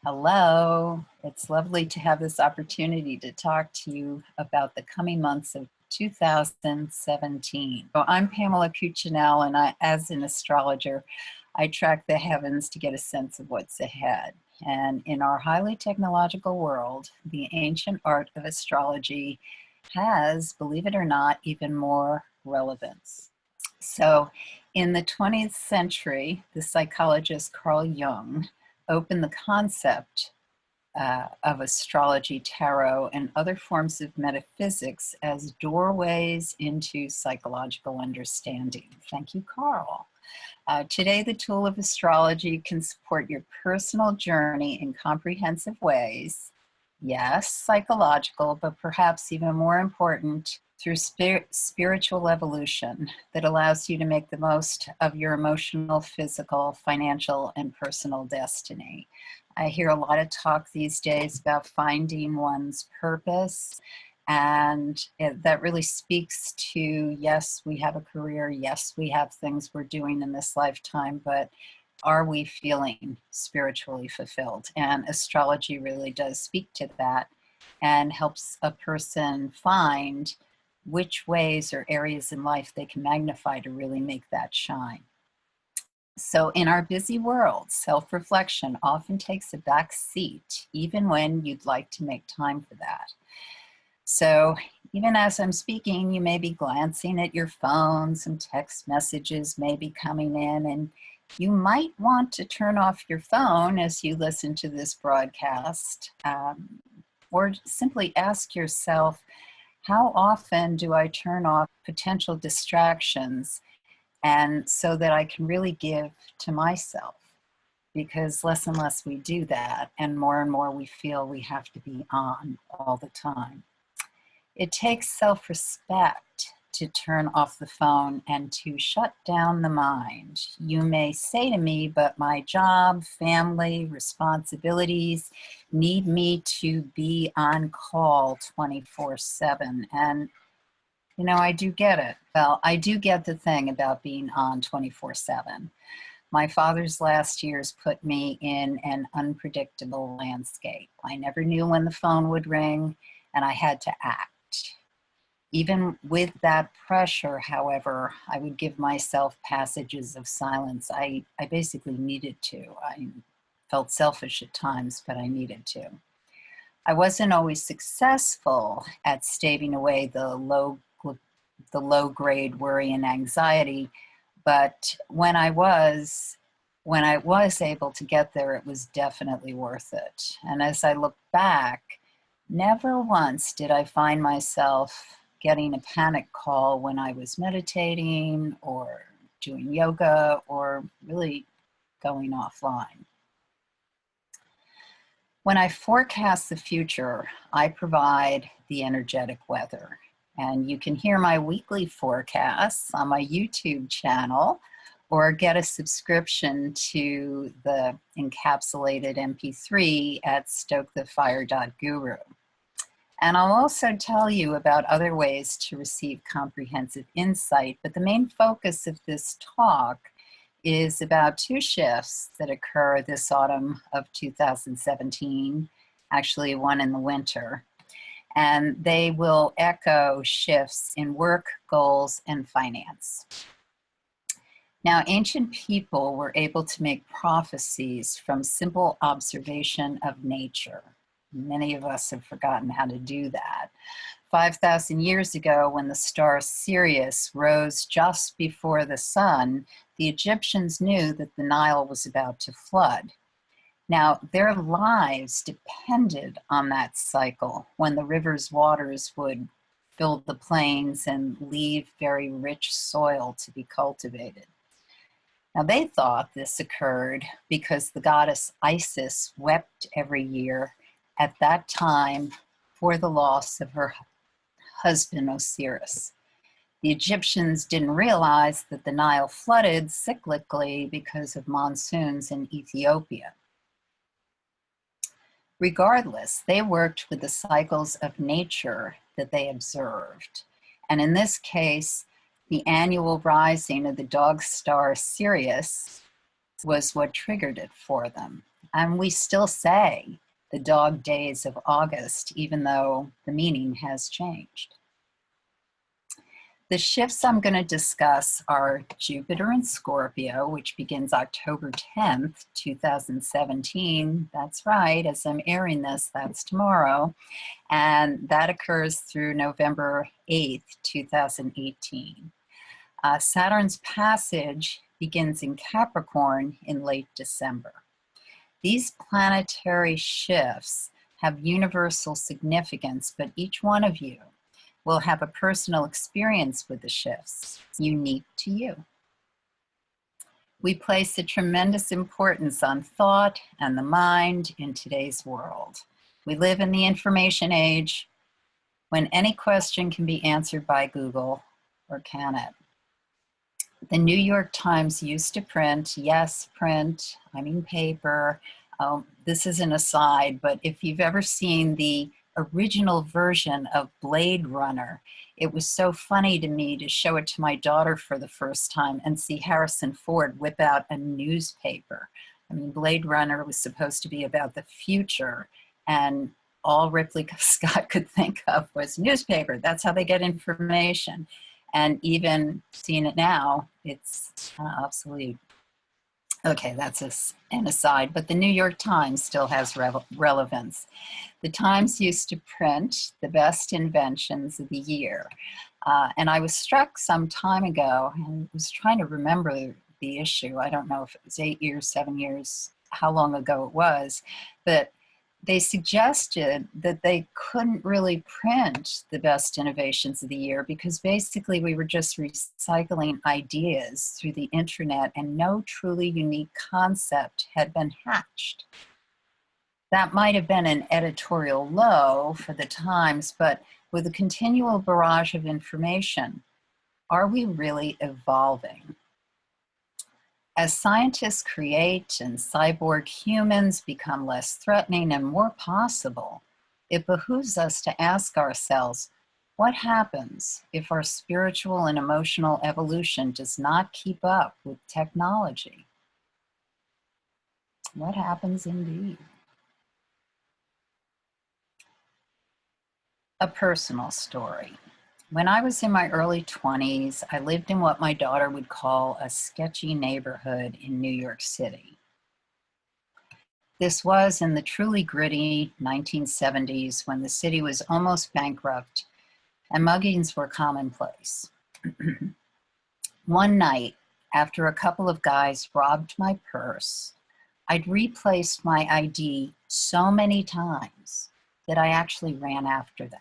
Hello. It's lovely to have this opportunity to talk to you about the coming months of 2017. So I'm Pamela Cuccinell, and as an astrologer, I track the heavens to get a sense of what's ahead. And in our highly technological world, the ancient art of astrology has, believe it or not, even more relevance. So in the 20th century, the psychologist Carl Jung opened the concept of astrology, tarot, and other forms of metaphysics as doorways into psychological understanding. Thank you, Carl. Today, the tool of astrology can support your personal journey in comprehensive ways. Yes, psychological, but perhaps even more important, through spiritual evolution that allows you to make the most of your emotional, physical, financial, and personal destiny. I hear a lot of talk these days about finding one's purpose, and that really speaks to, yes, we have a career, yes, we have things we're doing in this lifetime, but are we feeling spiritually fulfilled? And astrology really does speak to that and helps a person find which ways or areas in life they can magnify to really make that shine. So in our busy world, self-reflection often takes a back seat, even when you'd like to make time for that. So even as I'm speaking, you may be glancing at your phone, some text messages may be coming in, and you might want to turn off your phone as you listen to this broadcast, or simply ask yourself, how often do I turn off potential distractions and so that I can really give to myself? Because less and less we do that, and more we feel we have to be on all the time. It takes self-respect to turn off the phone and to shut down the mind. You may say to me, but my job, family, responsibilities need me to be on call 24/7. And, you know, I do get it. Well, I do get the thing about being on 24/7. My father's last years put me in an unpredictable landscape. I never knew when the phone would ring, and I had to act. Even with that pressure, however, I would give myself passages of silence. I basically needed to. I felt selfish at times, but I needed to. I wasn't always successful at staving away the low-grade worry and anxiety, but when I was able to get there, it was definitely worth it. And as I look back, never once did I find myself getting a panic call when I was meditating or doing yoga or really going offline. When I forecast the future, I provide the energetic weather. And you can hear my weekly forecasts on my YouTube channel or get a subscription to the encapsulated MP3 at stokethefire.guru. And I'll also tell you about other ways to receive comprehensive insight, but the main focus of this talk is about two shifts that occur this autumn of 2017, actually one in the winter, and they will echo shifts in work, goals, and finance. Now, ancient people were able to make prophecies from simple observation of nature. Many of us have forgotten how to do that. 5,000 years ago, when the star Sirius rose just before the sun, the Egyptians knew that the Nile was about to flood. Now, their lives depended on that cycle, when the river's waters would fill the plains and leave very rich soil to be cultivated. Now, they thought this occurred because the goddess Isis wept every year at that time for the loss of her husband Osiris. The Egyptians didn't realize that the Nile flooded cyclically because of monsoons in Ethiopia. Regardless, they worked with the cycles of nature that they observed. And in this case, the annual rising of the dog star Sirius was what triggered it for them. And we still say the dog days of August, even though the meaning has changed. The shifts I'm going to discuss are Jupiter in Scorpio, which begins October 10th, 2017. That's right, as I'm airing this, that's tomorrow. And that occurs through November 8th, 2018. Saturn's passage begins in Capricorn in late December. These planetary shifts have universal significance, but each one of you will have a personal experience with the shifts, unique to you. We place a tremendous importance on thought and the mind in today's world. We live in the information age when any question can be answered by Google, or can it? The New York Times used to print, yes, print, I mean paper. This is an aside, but if you've ever seen the original version of Blade Runner, it was so funny to me to show it to my daughter for the first time and see Harrison Ford whip out a newspaper. I mean, Blade Runner was supposed to be about the future, and all Ripley Scott could think of was newspaper. That's how they get information. And even seeing it now, it's obsolete. Okay, that's an aside, but the New York Times still has relevance. The Times used to print the best inventions of the year. And I was struck some time ago, and was trying to remember the issue. I don't know if it was 8 years, 7 years, how long ago it was, but they suggested that they couldn't really print the best innovations of the year because basically we were just recycling ideas through the internet and no truly unique concept had been hatched. That might have been an editorial low for the Times, but with a continual barrage of information, are we really evolving? As scientists create and cyborg humans become less threatening and more possible, it behooves us to ask ourselves, what happens if our spiritual and emotional evolution does not keep up with technology? What happens indeed? A personal story. When I was in my early 20s, I lived in what my daughter would call a sketchy neighborhood in New York City. This was in the truly gritty 1970s when the city was almost bankrupt and muggings were commonplace. One night, after a couple of guys robbed my purse, I'd replaced my ID so many times that I actually ran after them.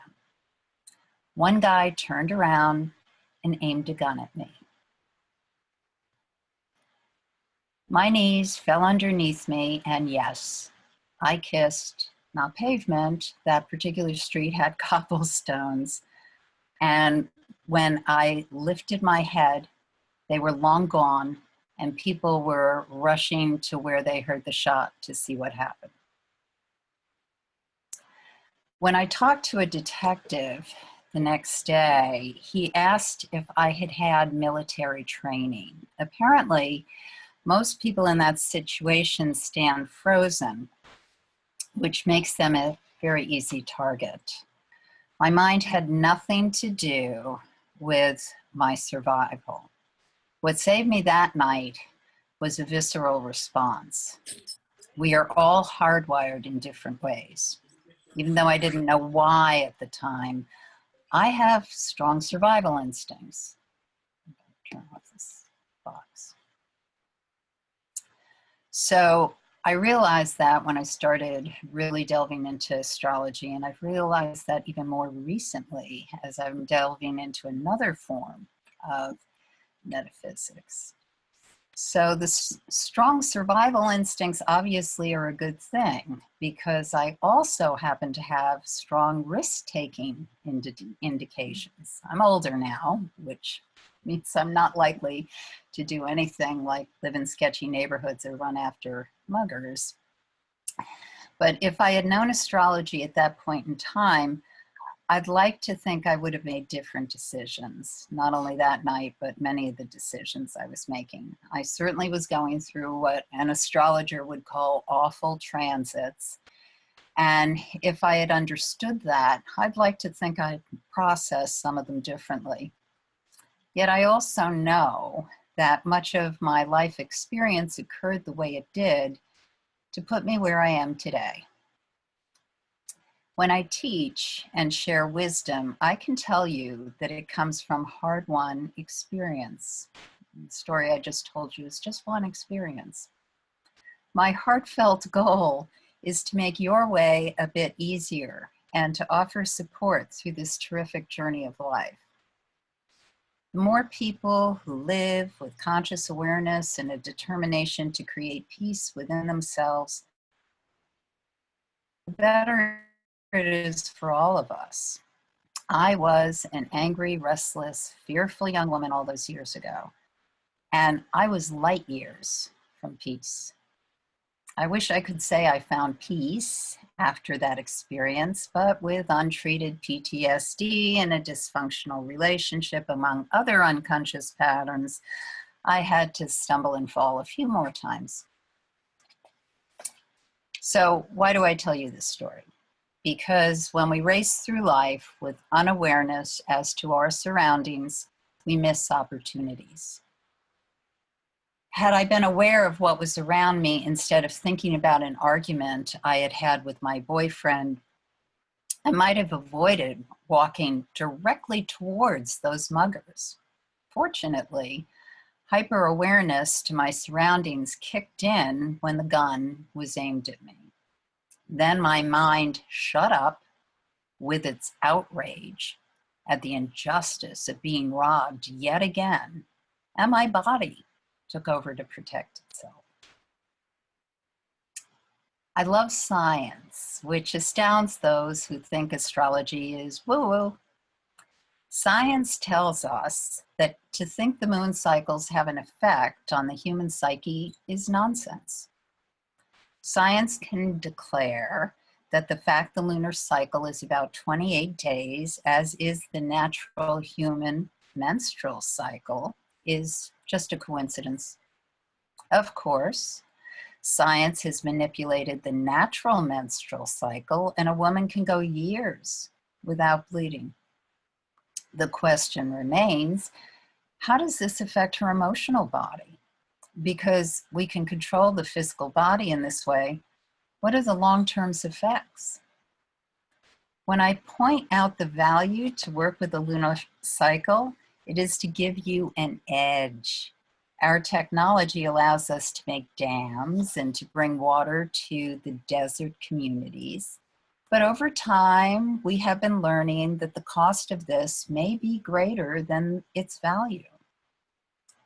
One guy turned around and aimed a gun at me. My knees fell underneath me, and yes, I kissed, not pavement, that particular street had cobblestones. And when I lifted my head, they were long gone, and people were rushing to where they heard the shot to see what happened. When I talked to a detective the next day, he asked if I had had military training. Apparently, most people in that situation stand frozen, which makes them a very easy target. My mind had nothing to do with my survival. What saved me that night was a visceral response. We are all hardwired in different ways. Even though I didn't know why at the time, I have strong survival instincts. Turn off this box. So I realized that when I started really delving into astrology, and I've realized that even more recently as I'm delving into another form of metaphysics. So the strong survival instincts obviously are a good thing because I also happen to have strong risk-taking indications. I'm older now, which means I'm not likely to do anything like live in sketchy neighborhoods or run after muggers. But if I had known astrology at that point in time, I'd like to think I would have made different decisions, not only that night, but many of the decisions I was making. I certainly was going through what an astrologer would call awful transits. And if I had understood that, I'd like to think I'd processed some of them differently. Yet I also know that much of my life experience occurred the way it did to put me where I am today. When I teach and share wisdom, I can tell you that it comes from hard-won experience. The story I just told you is just one experience. My heartfelt goal is to make your way a bit easier and to offer support through this terrific journey of life. The more people who live with conscious awareness and a determination to create peace within themselves, the better it is for all of us. I was an angry, restless, fearful young woman all those years ago, and I was light years from peace. I wish I could say I found peace after that experience, but with untreated PTSD and a dysfunctional relationship, among other unconscious patterns, I had to stumble and fall a few more times. So why do I tell you this story? Because when we race through life with unawareness as to our surroundings, we miss opportunities. Had I been aware of what was around me instead of thinking about an argument I had had with my boyfriend, I might have avoided walking directly towards those muggers. Fortunately, hyper-awareness to my surroundings kicked in when the gun was aimed at me. Then my mind shut up with its outrage at the injustice of being robbed yet again, and my body took over to protect itself. I love science, which astounds those who think astrology is woo-woo. Science tells us that to think the moon cycles have an effect on the human psyche is nonsense. Science can declare that the fact the lunar cycle is about 28 days, as is the natural human menstrual cycle, is just a coincidence. Of course, science has manipulated the natural menstrual cycle, and a woman can go years without bleeding. The question remains, how does this affect her emotional body? Because we can control the physical body in this way, what are the long-term effects? When I point out the value to work with the lunar cycle, it is to give you an edge. Our technology allows us to make dams and to bring water to the desert communities. But over time, we have been learning that the cost of this may be greater than its value.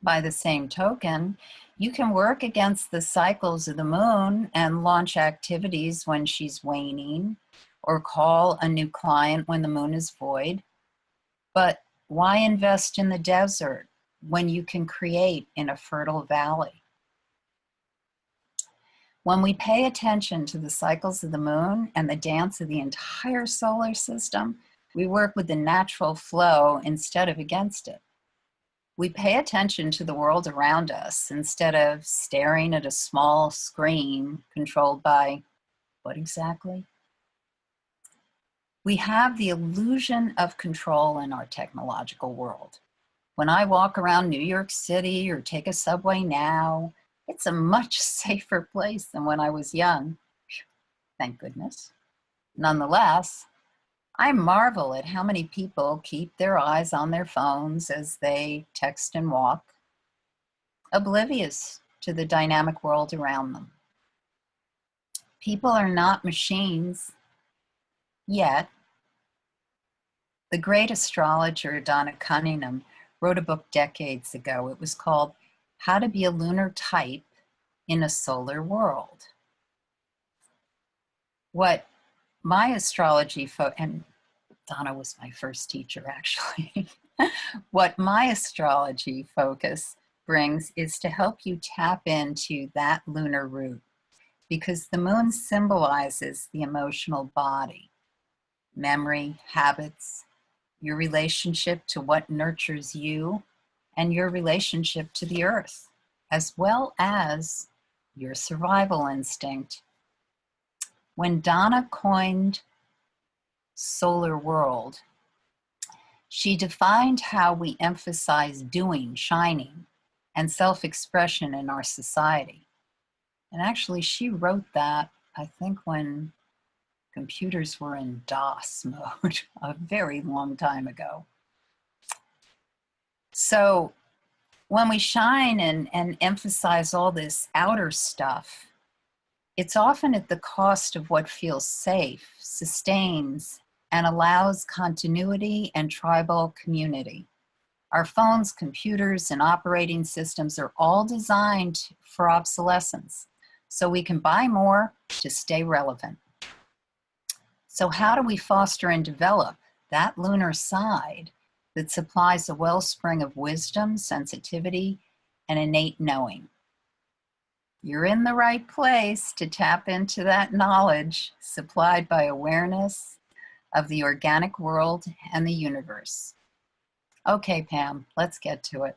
By the same token, you can work against the cycles of the moon and launch activities when she's waning, or call a new client when the moon is void. But why invest in the desert when you can create in a fertile valley? When we pay attention to the cycles of the moon and the dance of the entire solar system, we work with the natural flow instead of against it. We pay attention to the world around us instead of staring at a small screen controlled by what exactly? We have the illusion of control in our technological world. When I walk around New York City or take a subway now, it's a much safer place than when I was young. Thank goodness. Nonetheless, I marvel at how many people keep their eyes on their phones as they text and walk, oblivious to the dynamic world around them. People are not machines yet. The great astrologer Donna Cunningham wrote a book decades ago. It was called How to Be a Lunar Type in a Solar World. What my astrology, and Donna was my first teacher actually, what my astrology focus brings is to help you tap into that lunar root, because the moon symbolizes the emotional body. memory, habits, your relationship to what nurtures you, and your relationship to the earth, as well as your survival instinct. When Donna coined Solar World, she defined how we emphasize doing, shining, and self-expression in our society. And actually, she wrote that, I think, when computers were in DOS mode a very long time ago. So when we shine and emphasize all this outer stuff, it's often at the cost of what feels safe, sustains, and allows continuity and tribal community. Our phones, computers, and operating systems are all designed for obsolescence, so we can buy more to stay relevant. So how do we foster and develop that lunar side that supplies a wellspring of wisdom, sensitivity, and innate knowing? You're in the right place to tap into that knowledge supplied by awareness of the organic world and the universe. Okay, Pam, let's get to it.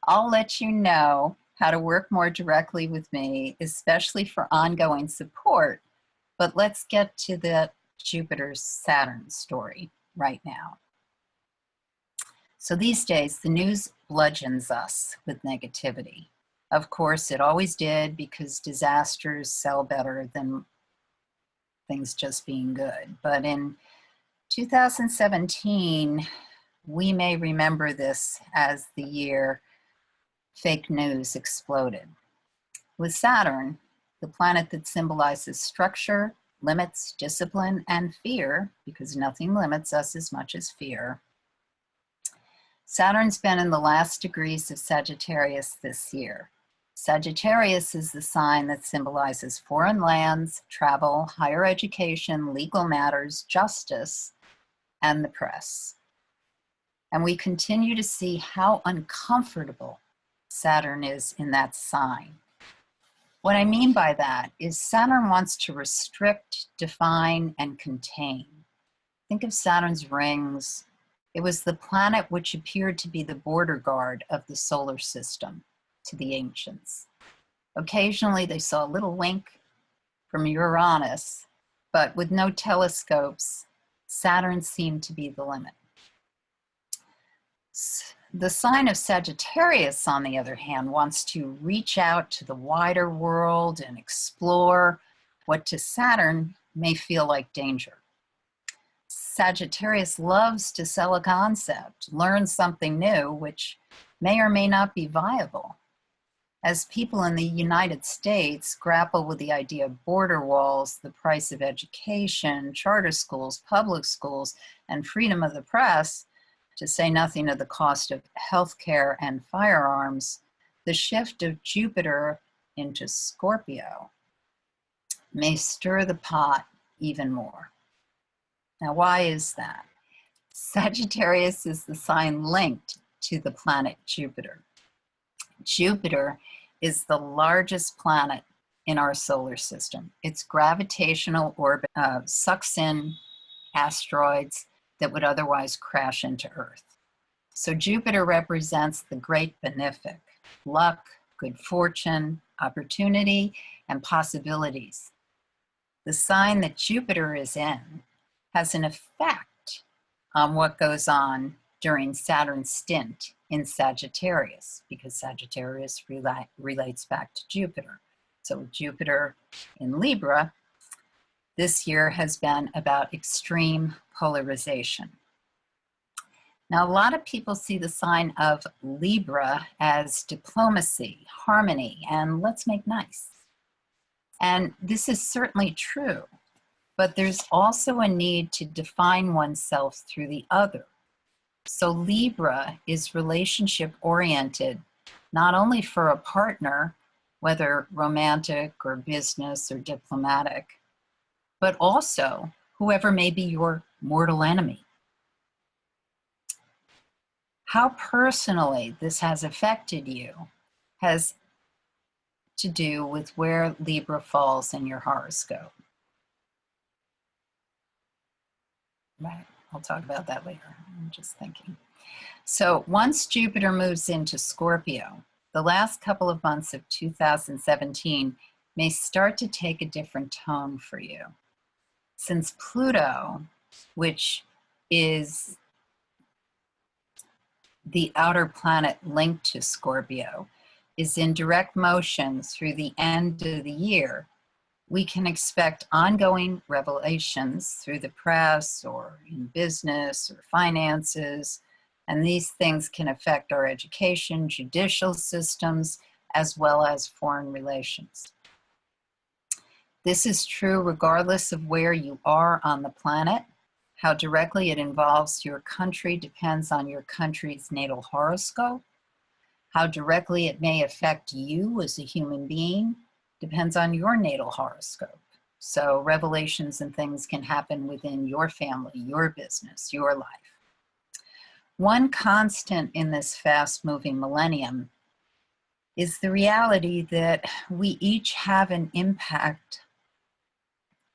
I'll let you know how to work more directly with me, especially for ongoing support, but let's get to the Jupiter-Saturn story right now. So these days, the news bludgeons us with negativity. Of course, it always did, because disasters sell better than things just being good. But in 2017, we may remember this as the year fake news exploded. With Saturn, the planet that symbolizes structure, limits, discipline, and fear, because nothing limits us as much as fear, Saturn's been in the last degrees of Sagittarius this year. Sagittarius is the sign that symbolizes foreign lands, travel, higher education, legal matters, justice, and the press. And we continue to see how uncomfortable Saturn is in that sign. What I mean by that is Saturn wants to restrict, define, and contain. Think of Saturn's rings. It was the planet which appeared to be the border guard of the solar system to the ancients. Occasionally they saw a little wink from Uranus, but with no telescopes, Saturn seemed to be the limit. The sign of Sagittarius, on the other hand, wants to reach out to the wider world and explore what to Saturn may feel like danger. Sagittarius loves to sell a concept, learn something new, which may or may not be viable. As people in the United States grapple with the idea of border walls, the price of education, charter schools, public schools, and freedom of the press, to say nothing of the cost of healthcare and firearms, the shift of Jupiter into Scorpio may stir the pot even more. Now, why is that? Sagittarius is the sign linked to the planet Jupiter. Jupiter is the largest planet in our solar system. Its gravitational orbit sucks in asteroids that would otherwise crash into Earth. So Jupiter represents the great benefic, luck, good fortune, opportunity, and possibilities. The sign that Jupiter is in has an effect on what goes on during Saturn's stint in Sagittarius, because Sagittarius relates back to Jupiter. So Jupiter in Libra this year has been about extreme polarization. Now, a lot of people see the sign of Libra as diplomacy, harmony, and let's make nice. And this is certainly true, but there's also a need to define oneself through the other. So Libra is relationship oriented, not only for a partner, whether romantic or business or diplomatic, but also whoever may be your mortal enemy. How personally this has affected you has to do with where Libra falls in your horoscope. Right. I'll talk about that later. I'm just thinking. So once Jupiter moves into Scorpio, the last couple of months of 2017 may start to take a different tone for you. Since Pluto, which is the outer planet linked to Scorpio, is in direct motion through the end of the year, we can expect ongoing revelations through the press or in business or finances, and these things can affect our education, judicial systems, as well as foreign relations. This is true regardless of where you are on the planet. How directly it involves your country depends on your country's natal horoscope. How directly it may affect you as a human being depends on your natal horoscope. So revelations and things can happen within your family, your business, your life. One constant in this fast-moving millennium is the reality that we each have an impact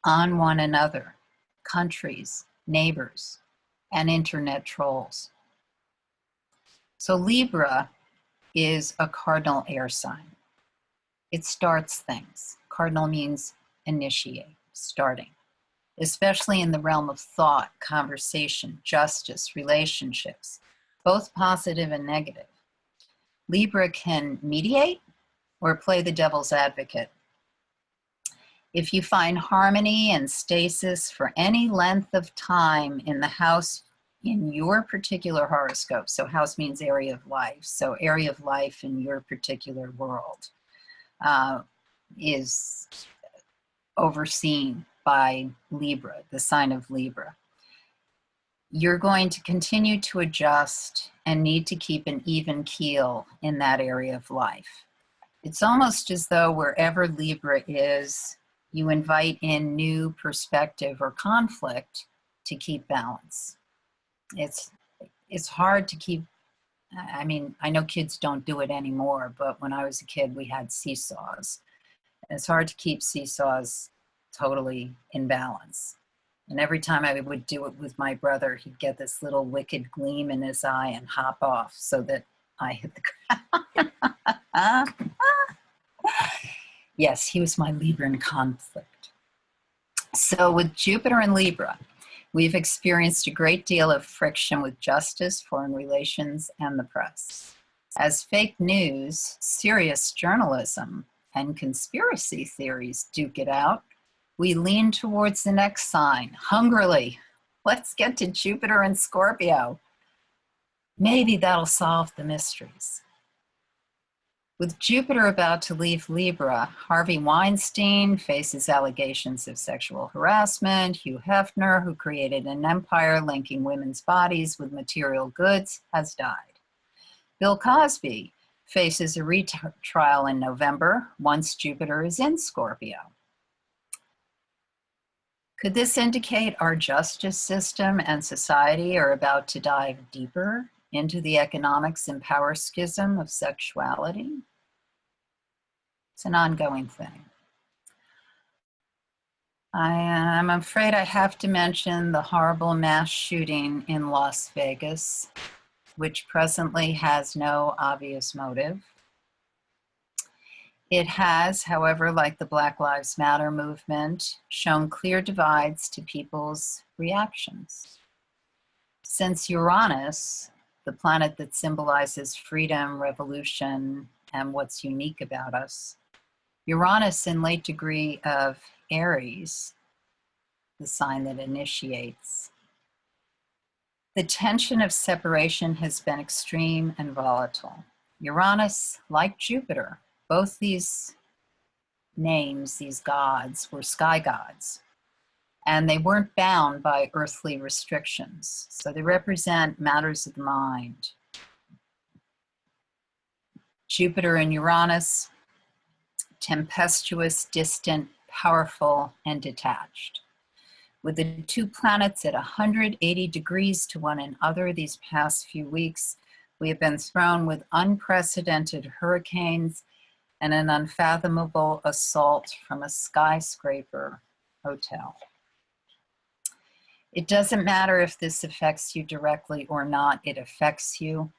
on one another, countries, neighbors, and internet trolls. So Libra is a cardinal air sign. It starts things. Cardinal means initiate, starting, especially in the realm of thought, conversation, justice, relationships, both positive and negative. Libra can mediate or play the devil's advocate. If you find harmony and stasis for any length of time in the house in your particular horoscope, so house means area of life, so area of life in your particular world, is overseen by Libra, the sign of Libra. You're going to continue to adjust and need to keep an even keel in that area of life. It's almost as though wherever Libra is, you invite in new perspective or conflict to keep balance. It's hard to keep, I mean, I know kids don't do it anymore, but when I was a kid, we had seesaws. It's hard to keep seesaws totally in balance. And every time I would do it with my brother, he'd get this little wicked gleam in his eye and hop off so that I hit the ground. Yes, he was my Libra in conflict. So with Jupiter and Libra, we've experienced a great deal of friction with justice, foreign relations, and the press. As fake news, serious journalism, and conspiracy theories duke it out, we lean towards the next sign, hungrily. Let's get to Jupiter and Scorpio. Maybe that'll solve the mysteries. With Jupiter about to leave Libra, Harvey Weinstein faces allegations of sexual harassment. Hugh Hefner, who created an empire linking women's bodies with material goods, has died. Bill Cosby faces a retrial in November once Jupiter is in Scorpio. Could this indicate our justice system and society are about to dive deeper into the economics and power schism of sexuality? It's an ongoing thing. I'm afraid I have to mention the horrible mass shooting in Las Vegas, which presently has no obvious motive. It has, however, like the Black Lives Matter movement, shown clear divides to people's reactions. Since Uranus, the planet that symbolizes freedom, revolution, and what's unique about us, Uranus in late degree of Aries, the sign that initiates. The tension of separation has been extreme and volatile. Uranus, like Jupiter, both these names, these gods, were sky gods, and they weren't bound by earthly restrictions. So they represent matters of the mind. Jupiter and Uranus, tempestuous, distant, powerful, and detached. With the two planets at 180 degrees to one another these past few weeks, we have been thrown with unprecedented hurricanes and an unfathomable assault from a skyscraper hotel. It doesn't matter if this affects you directly or not, it affects you.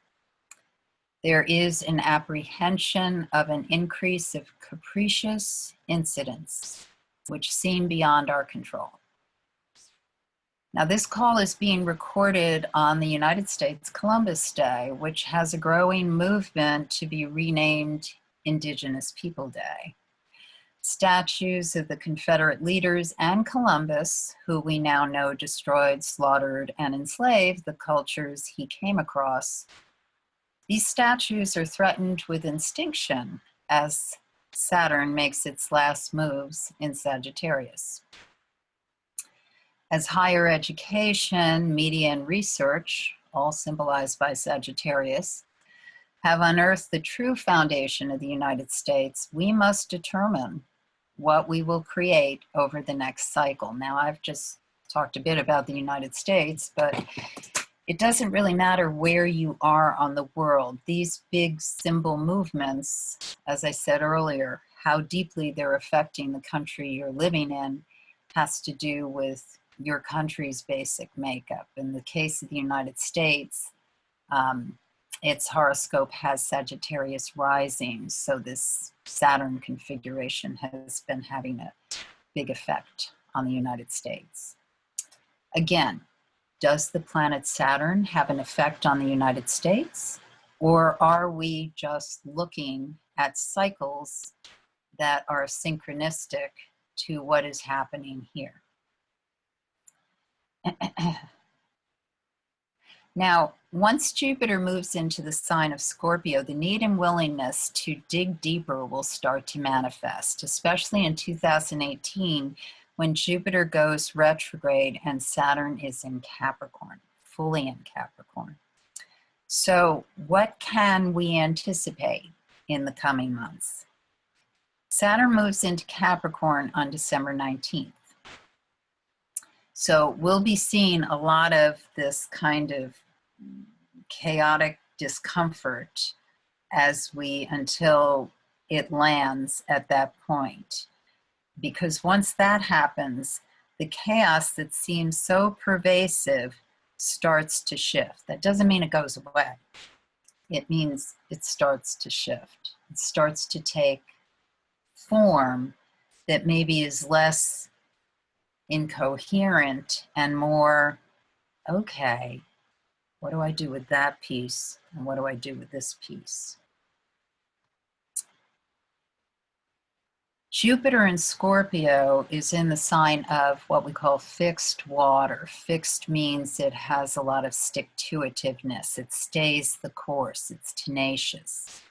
There is an apprehension of an increase of capricious incidents, which seem beyond our control. Now, this call is being recorded on the United States Columbus Day, which has a growing movement to be renamed Indigenous People Day. Statues of the Confederate leaders and Columbus, who we now know destroyed, slaughtered, and enslaved the cultures he came across. These statues are threatened with extinction as Saturn makes its last moves in Sagittarius. As higher education, media, and research, all symbolized by Sagittarius, have unearthed the true foundation of the United States, we must determine what we will create over the next cycle. Now, I've just talked a bit about the United States, but it doesn't really matter where you are on the world. These big symbol movements, as I said earlier, how deeply they're affecting the country you're living in has to do with your country's basic makeup. In the case of the United States, its horoscope has Sagittarius rising, so this Saturn configuration has been having a big effect on the United States. Again, does the planet Saturn have an effect on the United States, or are we just looking at cycles that are synchronistic to what is happening here? Now, once Jupiter moves into the sign of Scorpio, the need and willingness to dig deeper will start to manifest, especially in 2018 when Jupiter goes retrograde and Saturn is in Capricorn, fully in Capricorn. So what can we anticipate in the coming months? Saturn moves into Capricorn on December 19th. So we'll be seeing a lot of this kind of chaotic discomfort until it lands at that point. Because once that happens, the chaos that seems so pervasive starts to shift. That doesn't mean it goes away. It means it starts to shift. It starts to take form that maybe is less incoherent and more, okay, what do I do with that piece? And what do I do with this piece? Jupiter in Scorpio is in the sign of what we call fixed water. Fixed means it has a lot of stick-to-itiveness. It stays the course. It's tenacious.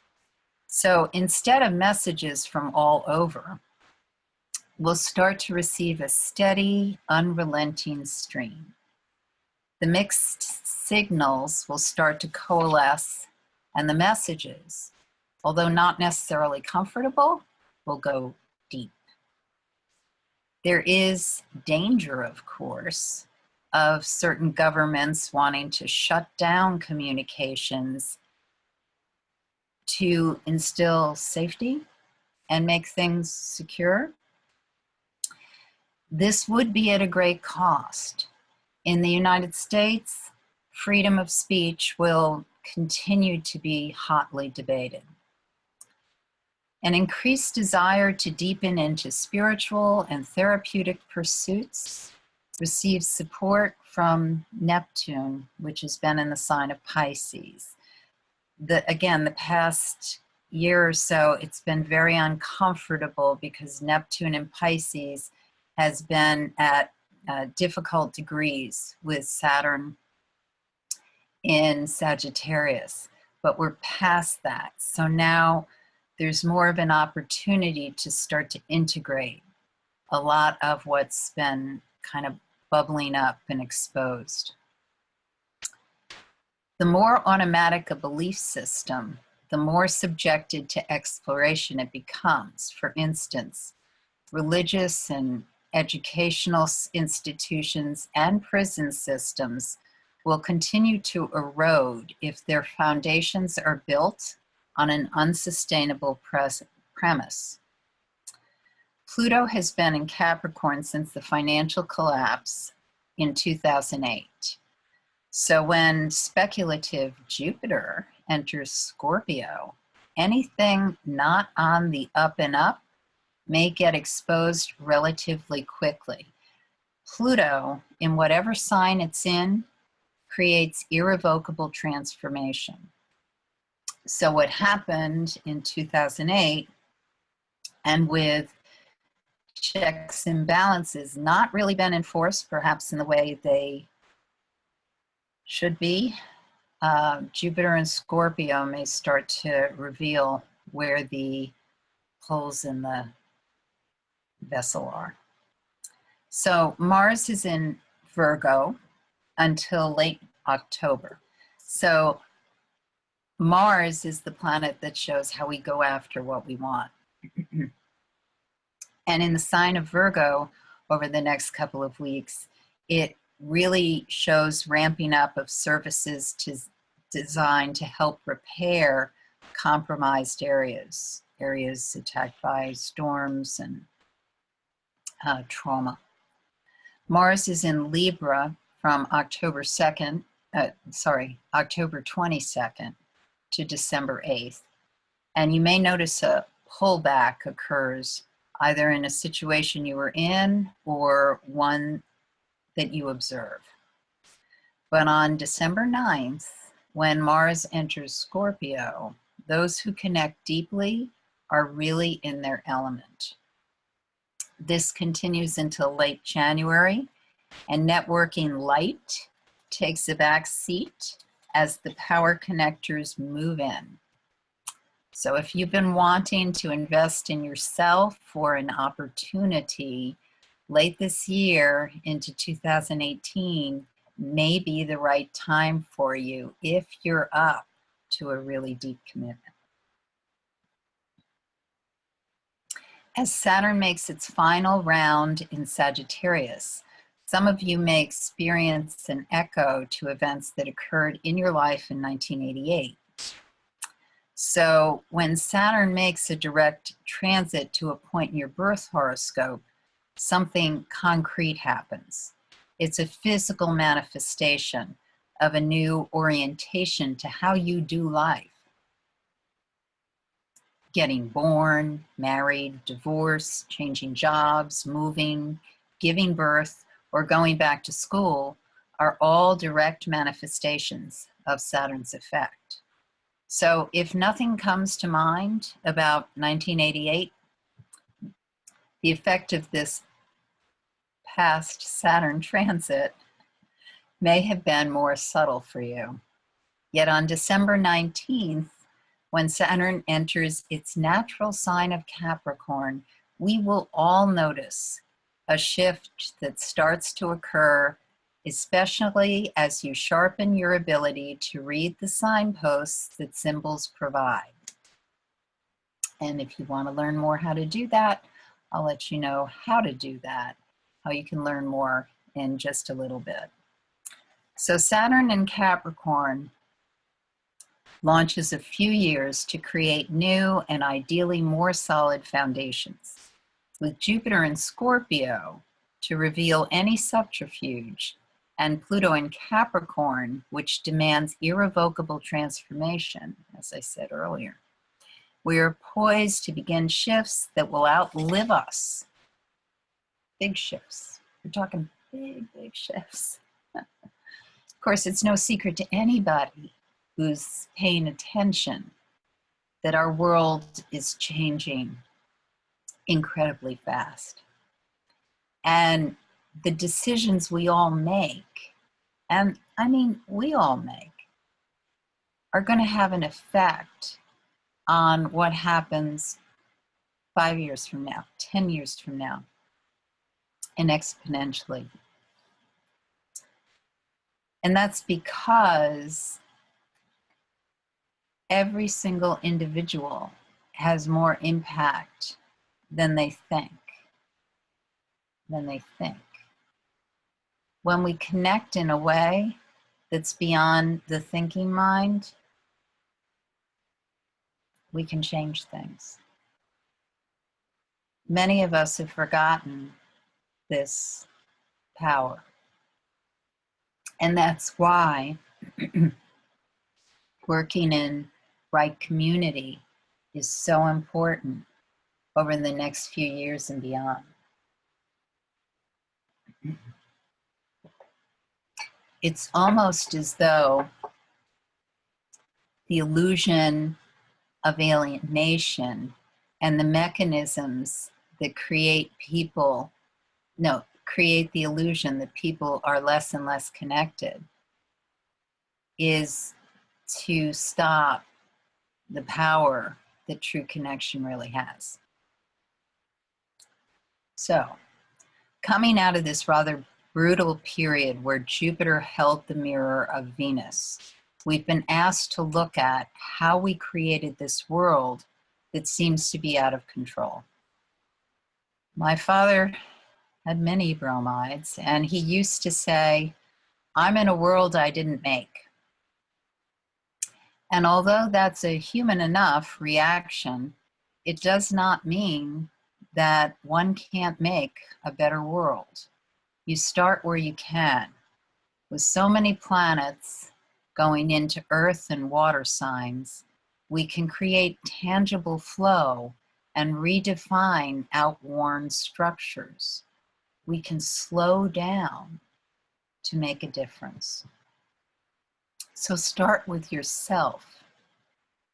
So instead of messages from all over, we'll start to receive a steady, unrelenting stream. The mixed signals will start to coalesce, and the messages, although not necessarily comfortable, will go deep. There is danger, of course, of certain governments wanting to shut down communications to instill safety and make things secure. This would be at a great cost. In the United States, freedom of speech will continue to be hotly debated. An increased desire to deepen into spiritual and therapeutic pursuits receives support from Neptune, which has been in the sign of Pisces. Again, the past year or so, it's been very uncomfortable because Neptune in Pisces has been at difficult degrees with Saturn in Sagittarius, but we're past that. So now there's more of an opportunity to start to integrate a lot of what's been kind of bubbling up and exposed. The more automatic a belief system, the more subjected to exploration it becomes. For instance, religious and educational institutions and prison systems will continue to erode if their foundations are built on an unsustainable premise. Pluto has been in Capricorn since the financial collapse in 2008. So when speculative Jupiter enters Scorpio, anything not on the up and up may get exposed relatively quickly. Pluto, in whatever sign it's in, creates irrevocable transformation. So what happened in 2008, and with checks and balances not really been enforced, perhaps in the way they should be, Jupiter and Scorpio may start to reveal where the holes in the vessel are. So Mars is in Virgo until late October. So Mars is the planet that shows how we go after what we want. And in the sign of Virgo, over the next couple of weeks, it really shows ramping up of services designed to help repair compromised areas attacked by storms and trauma. Mars is in Libra from October 22nd to December 8th. And you may notice a pullback occurs either in a situation you were in or one that you observe. But on December 9th, when Mars enters Scorpio, those who connect deeply are really in their element. This continues until late January, and networking light takes a back seat as the power connectors move in. So if you've been wanting to invest in yourself for an opportunity late this year into 2018, may be the right time for you if you're up to a really deep commitment. As Saturn makes its final round in Sagittarius, some of you may experience an echo to events that occurred in your life in 1988. So when Saturn makes a direct transit to a point in your birth horoscope, something concrete happens. It's a physical manifestation of a new orientation to how you do life. Getting born, married, divorced, changing jobs, moving, giving birth, or going back to school are all direct manifestations of Saturn's effect. So if nothing comes to mind about 1988, the effect of this past Saturn transit may have been more subtle for you. Yet on December 19th, when Saturn enters its natural sign of Capricorn, we will all notice a shift that starts to occur, especially as you sharpen your ability to read the signposts that symbols provide. And if you want to learn more how to do that, I'll let you know how to do that, how you can learn more in just a little bit. So Saturn in Capricorn launches a few years to create new and ideally more solid foundations, with Jupiter in Scorpio to reveal any subterfuge, and Pluto in Capricorn, which demands irrevocable transformation, as I said earlier. We are poised to begin shifts that will outlive us. Big shifts. We're talking big, big shifts. Of course, it's no secret to anybody who's paying attention that our world is changing incredibly fast. And the decisions we all make, and I mean we all make, are going to have an effect on what happens 5 years from now, 10 years from now, and exponentially. And that's because every single individual has more impact than they think. When we connect in a way that's beyond the thinking mind, we can change things. Many of us have forgotten this power. And that's why working in right community is so important over the next few years and beyond. It's almost as though the illusion of alienation and the mechanisms that create the illusion that people are less and less connected is to stop the power that true connection really has. So, coming out of this rather brutal period where Jupiter held the mirror of Venus, we've been asked to look at how we created this world that seems to be out of control. My father had many bromides, and he used to say, "I'm in a world I didn't make." And although that's a human enough reaction, it does not mean that one can't make a better world. You start where you can. With so many planets going into earth and water signs, we can create tangible flow and redefine outworn structures. We can slow down to make a difference. So start with yourself.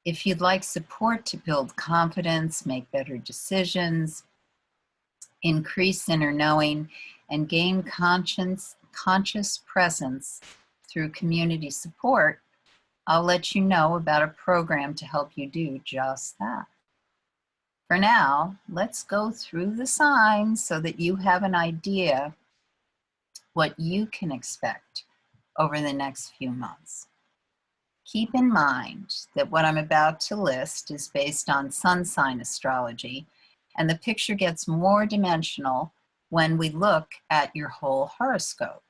If you'd like support to build confidence, make better decisions, increase inner knowing, and gain conscious presence through community support, I'll let you know about a program to help you do just that. For now, let's go through the signs so that you have an idea what you can expect over the next few months. Keep in mind that what I'm about to list is based on sun sign astrology, and the picture gets more dimensional when we look at your whole horoscope.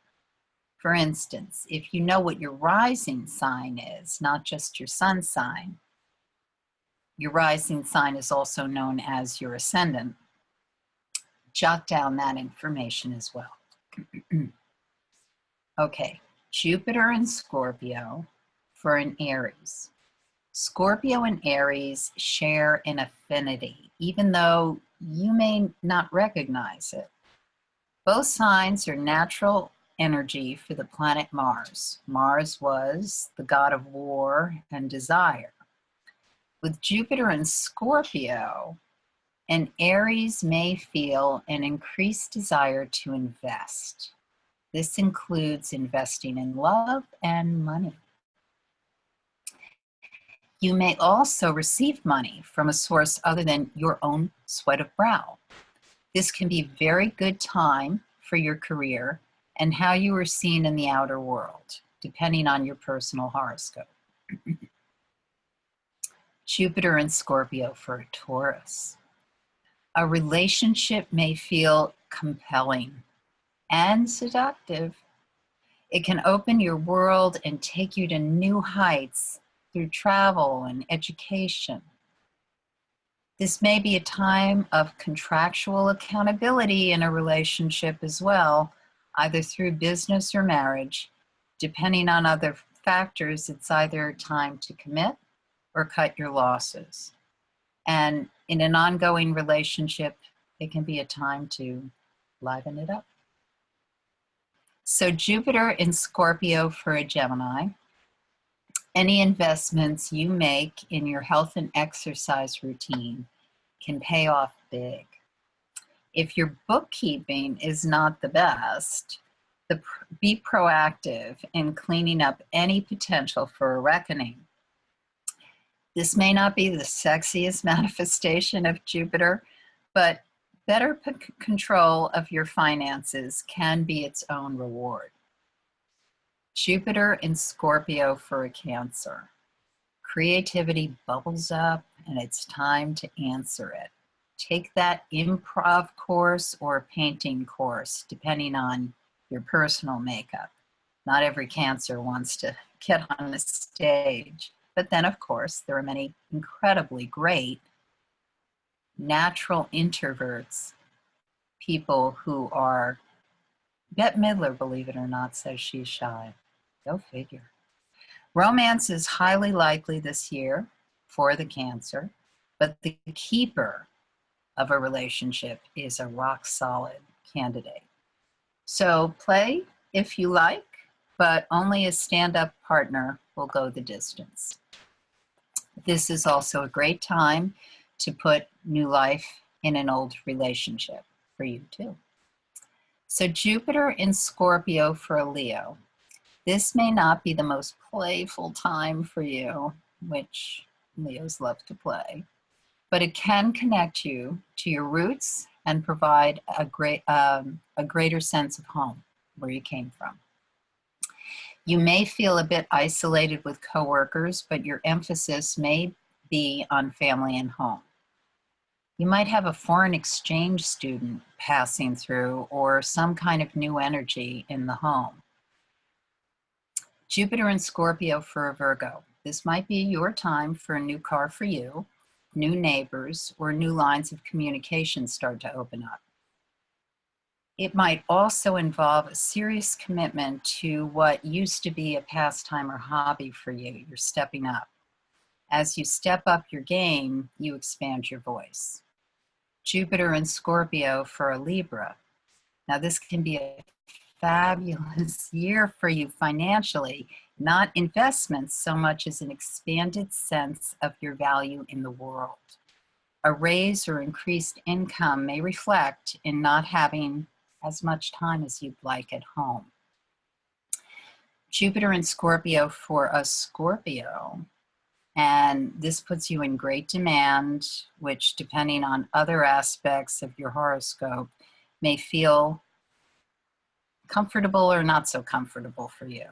For instance, if you know what your rising sign is, not just your sun sign, your rising sign is also known as your ascendant, jot down that information as well. Okay, Jupiter and Scorpio for an Aries. Scorpio and Aries share an affinity, even though you may not recognize it. Both signs are natural energy for the planet Mars. Mars was the god of war and desire. With Jupiter and Scorpio, an Aries may feel an increased desire to invest. This includes investing in love and money. You may also receive money from a source other than your own sweat of brow. This can be a very good time for your career and how you are seen in the outer world, depending on your personal horoscope. Jupiter and Scorpio for a Taurus. A relationship may feel compelling and seductive. It can open your world and take you to new heights through travel and education. This may be a time of contractual accountability in a relationship as well, either through business or marriage. Depending on other factors, it's either time to commit or cut your losses. And in an ongoing relationship, it can be a time to liven it up. So Jupiter in Scorpio for a Gemini. Any investments you make in your health and exercise routine can pay off big. If your bookkeeping is not the best, be proactive in cleaning up any potential for a reckoning. This may not be the sexiest manifestation of Jupiter, but better control of your finances can be its own reward. Jupiter in Scorpio for a Cancer. Creativity bubbles up and it's time to answer it. Take that improv course or painting course, depending on your personal makeup. Not every Cancer wants to get on the stage. But then, of course, there are many incredibly great natural introverts, people who are Bette Midler, believe it or not, says she's shy. Go figure. Romance is highly likely this year for the Cancer, but the keeper of a relationship is a rock solid candidate. So play if you like, but only a stand-up partner will go the distance. This is also a great time to put new life in an old relationship for you too. So Jupiter in Scorpio for a Leo. This may not be the most playful time for you, which Leos love to play, but it can connect you to your roots and provide a greater sense of home, where you came from. You may feel a bit isolated with coworkers, but your emphasis may be on family and home. You might have a foreign exchange student passing through or some kind of new energy in the home. Jupiter in Scorpio for a Virgo. This might be your time for a new car for you, new neighbors, or new lines of communication start to open up. It might also involve a serious commitment to what used to be a pastime or hobby for you. You're stepping up. As you step up your game, you expand your voice. Jupiter in Scorpio for a Libra. Now this can be a fabulous year for you financially, not investments so much as an expanded sense of your value in the world. A raise or increased income may reflect in not having as much time as you'd like at home. Jupiter in Scorpio for a Scorpio, and this puts you in great demand, which depending on other aspects of your horoscope may feel comfortable or not so comfortable for you.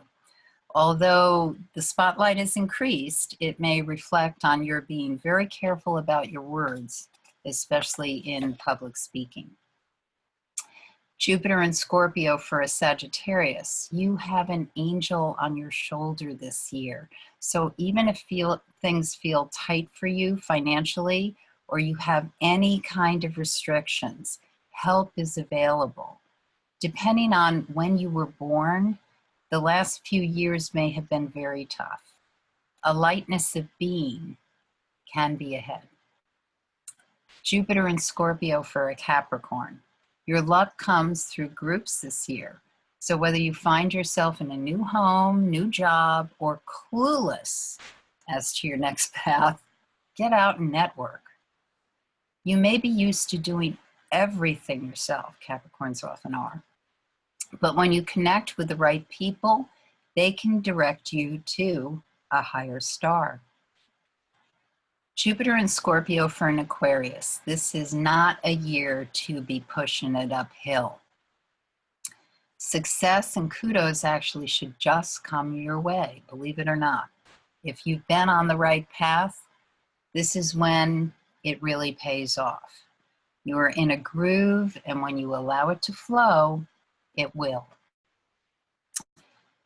Although the spotlight is increased, it may reflect on your being very careful about your words, especially in public speaking. Jupiter in Scorpio for a Sagittarius. You have an angel on your shoulder this year. So even if things feel tight for you financially, or you have any kind of restrictions, help is available. Depending on when you were born, the last few years may have been very tough. A lightness of being can be ahead. Jupiter in Scorpio for a Capricorn. Your luck comes through groups this year. So whether you find yourself in a new home, new job, or clueless as to your next path, get out and network. You may be used to doing everything yourself, Capricorns often are. But when you connect with the right people, they can direct you to a higher star. Jupiter in Scorpio for an Aquarius. This is not a year to be pushing it uphill. Success and kudos actually should just come your way, believe it or not. If you've been on the right path, this is when it really pays off. You are in a groove, and when you allow it to flow, it will.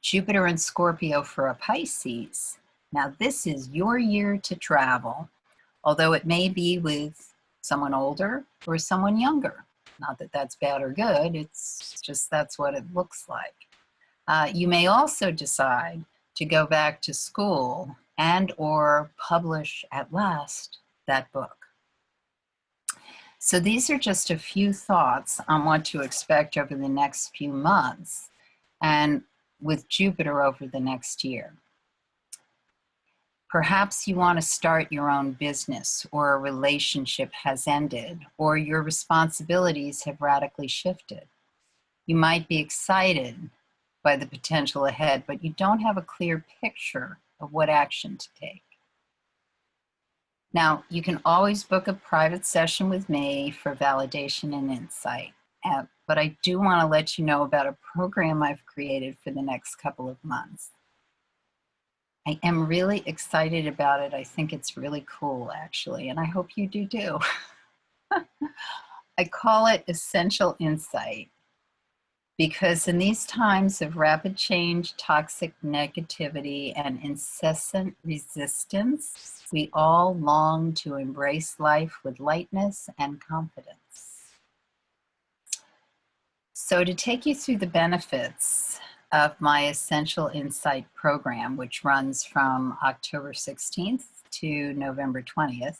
Jupiter in Scorpio for a Pisces. Now this is your year to travel, although it may be with someone older or someone younger. Not that that's bad or good, it's just that's what it looks like. You may also decide to go back to school and or publish at last that book. So these are just a few thoughts on what to expect over the next few months and with Jupiter over the next year. Perhaps you want to start your own business, or a relationship has ended, or your responsibilities have radically shifted. You might be excited by the potential ahead, but you don't have a clear picture of what action to take. Now, you can always book a private session with me for validation and insight, but I do want to let you know about a program I've created for the next couple of months. I am really excited about it. I think it's really cool, actually, and I hope you do too. I call it Essential Insight because in these times of rapid change, toxic negativity, and incessant resistance, we all long to embrace life with lightness and confidence. So to take you through the benefits of my Essential Insight program, which runs from October 16th to November 20th,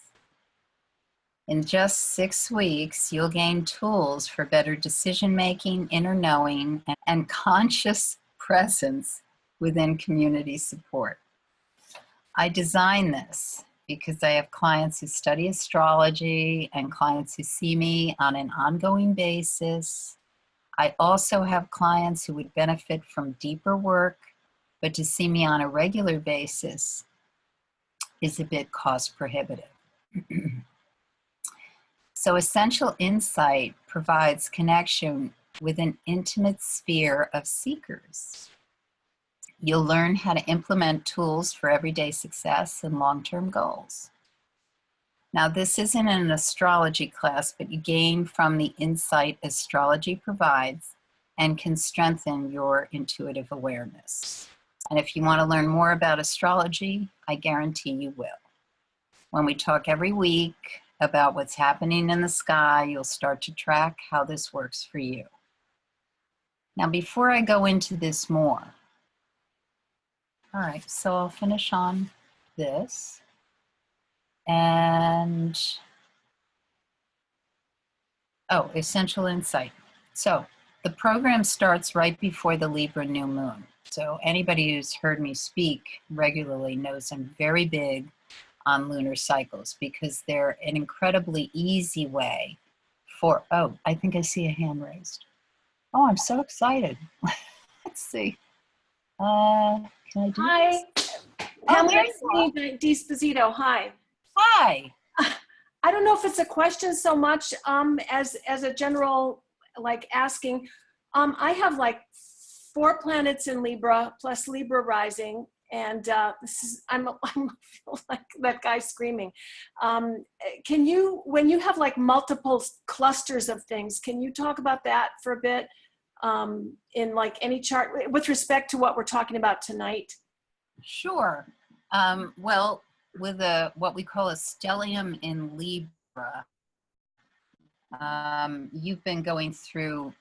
in just 6 weeks, you'll gain tools for better decision-making, inner knowing, and conscious presence within community support. I designed this because I have clients who study astrology and clients who see me on an ongoing basis. I also have clients who would benefit from deeper work, but to see me on a regular basis is a bit cost prohibitive. So Essential Insight provides connection with an intimate sphere of seekers. You'll learn how to implement tools for everyday success and long-term goals. Now, this isn't an astrology class, but you gain from the insight astrology provides and can strengthen your intuitive awareness. And if you want to learn more about astrology, I guarantee you will. When we talk every week about what's happening in the sky, you'll start to track how this works for you. Now, before I go into this more, all right, so I'll finish on this. And, Essential Insight. So the program starts right before the Libra new moon. So anybody who's heard me speak regularly knows I'm very big on lunar cycles because they're an incredibly easy way for, I think I see a hand raised. Oh, I'm so excited. Let's see. Can I do Hi, this? Pamela D'Esposito. Hi. Hi. I don't know if it's a question so much as a general, like asking. I have like 4 planets in Libra plus Libra rising, and this is I feel like that guy screaming. Can you, when you have like multiple clusters of things, can you talk about that for a bit in like any chart with respect to what we're talking about tonight? Sure. Well, with what we call a stellium in Libra, you've been going through,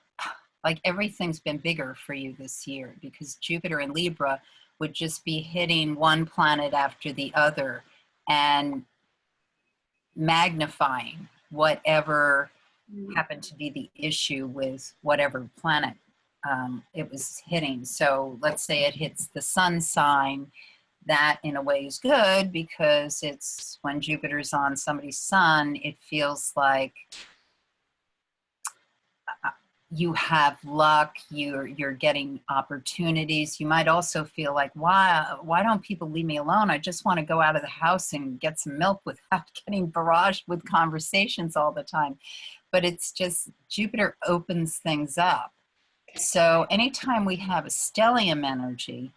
like everything's been bigger for you this year because Jupiter in Libra would just be hitting one planet after the other and magnifying whatever happened to be the issue with whatever planet it was hitting. So let's say it hits the sun sign. That in a way is good because it's when Jupiter's on somebody's sun, it feels like you have luck, you're getting opportunities. You might also feel like, why don't people leave me alone? I just want to go out of the house and get some milk without getting barraged with conversations all the time. But it's just Jupiter opens things up. So anytime we have a stellium energy,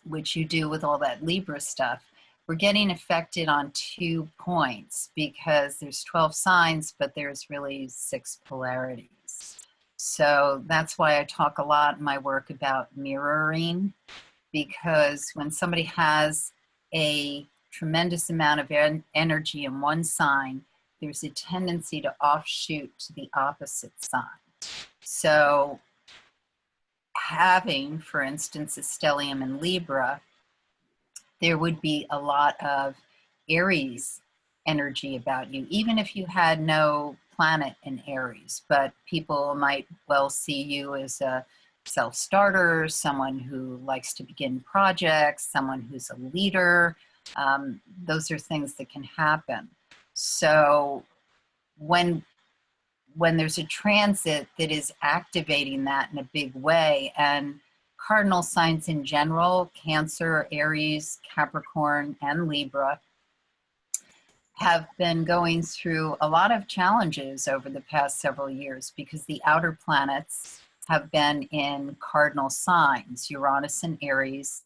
which you do with all that Libra stuff, we're getting affected on 2 points because there's 12 signs, but there's really 6 polarities. So that's why I talk a lot in my work about mirroring, because when somebody has a tremendous amount of energy in one sign, there's a tendency to offshoot to the opposite sign. So having, for instance, a stellium in Libra, there would be a lot of Aries energy about you, even if you had no planet in Aries, but people might well see you as a self-starter, someone who likes to begin projects, someone who's a leader. Those are things that can happen. So when there's a transit that is activating that in a big way, and cardinal signs in general, Cancer, Aries, Capricorn, and Libra, have been going through a lot of challenges over the past several years because the outer planets have been in cardinal signs, Uranus and Aries.